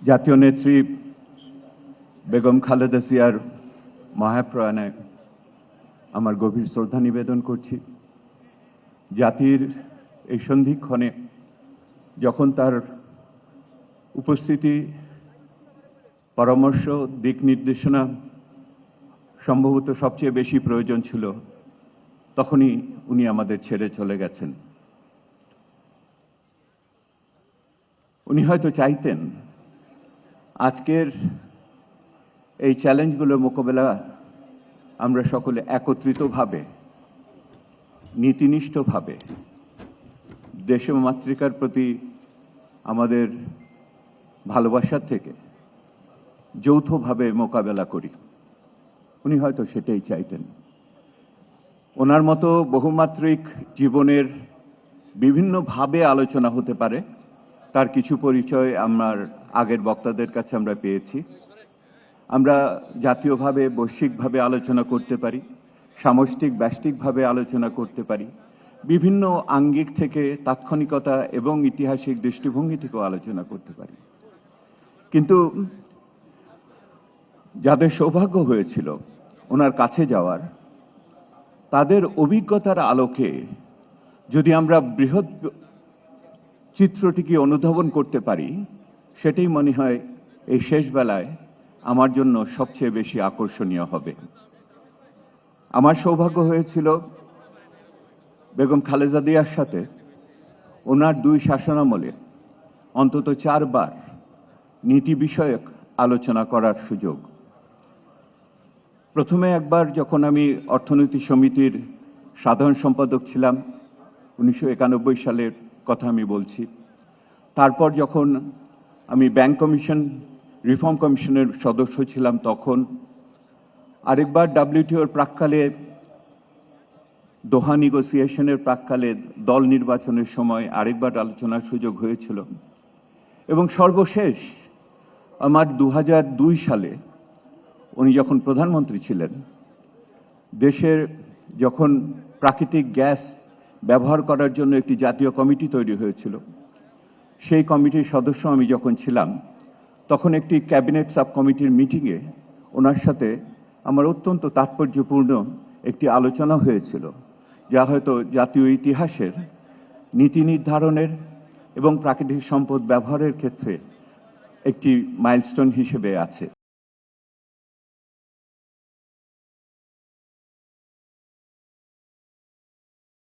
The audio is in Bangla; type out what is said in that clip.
জাতীয় নেত্রী বেগম খালেদা জিয়ার মহাপ্রয়াণে আমার গভীর শ্রদ্ধা নিবেদন করছি। জাতির এই সন্ধিক্ষণে যখন তার উপস্থিতি, পরামর্শ, দিক নির্দেশনা সম্ভবত সবচেয়ে বেশি প্রয়োজন ছিল, তখনই উনি আমাদের ছেড়ে চলে গেছেন। উনি হয়তো চাইতেন আজকের এই চ্যালেঞ্জগুলো মোকাবেলা আমরা সকলে একত্রিতভাবে, নীতিনিষ্ঠভাবে দেশমাতৃকার প্রতি আমাদের ভালোবাসার থেকে যৌথভাবে মোকাবেলা করি। উনি হয়তো সেটাই চাইতেন। ওনার মতো বহুমাত্রিক জীবনের বিভিন্নভাবে আলোচনা হতে পারে, তার কিছু পরিচয় আমার আগের বক্তাদের কাছে আমরা পেয়েছি। আমরা জাতীয়ভাবে, বৈশ্বিকভাবে আলোচনা করতে পারি, সামষ্টিক ব্যষ্টিকভাবে আলোচনা করতে পারি, বিভিন্ন আঙ্গিক থেকে, তাৎক্ষণিকতা এবং ঐতিহাসিক দৃষ্টিভঙ্গি থেকেও আলোচনা করতে পারি। কিন্তু যাদের সৌভাগ্য হয়েছিল ওনার কাছে যাওয়ার, তাদের অভিজ্ঞতার আলোকে যদি আমরা বৃহৎ চিত্রটিকে অনুধাবন করতে পারি, সেটাই মনে হয় এই শেষ বেলায় আমার জন্য সবচেয়ে বেশি আকর্ষণীয় হবে। আমার সৌভাগ্য হয়েছিল বেগম খালেদা জিয়ার সাথে ওনার 2 শাসনামলে অন্তত 4 বার নীতি বিষয়ক আলোচনা করার সুযোগ। প্রথমে একবার যখন আমি অর্থনৈতিক সমিতির সাধারণ সম্পাদক ছিলাম, 1991 সালের কথা আমি বলছি। তারপর যখন আমি ব্যাংক কমিশন, রিফর্ম কমিশনের সদস্য ছিলাম তখন, আরেকবার WTOর প্রাক্কালে, দোহা নেগোসিয়েশনের প্রাক্কালে, দল নির্বাচনের সময় আরেকবার আলোচনার সুযোগ হয়েছিল। এবং সর্বশেষ আমার 2002 সালে উনি যখন প্রধানমন্ত্রী ছিলেন, দেশের যখন প্রাকৃতিক গ্যাস ব্যবহার করার জন্য একটি জাতীয় কমিটি তৈরি হয়েছিল, সেই কমিটির সদস্য আমি যখন ছিলাম, তখন একটি ক্যাবিনেট সাব কমিটির মিটিংয়ে ওনার সাথে আমার অত্যন্ত তাৎপর্যপূর্ণ একটি আলোচনা হয়েছিল, যা হয়তো জাতীয় ইতিহাসের নীতি নির্ধারণের এবং প্রাকৃতিক সম্পদ ব্যবহারের ক্ষেত্রে একটি মাইলস্টোন হিসেবে আছে।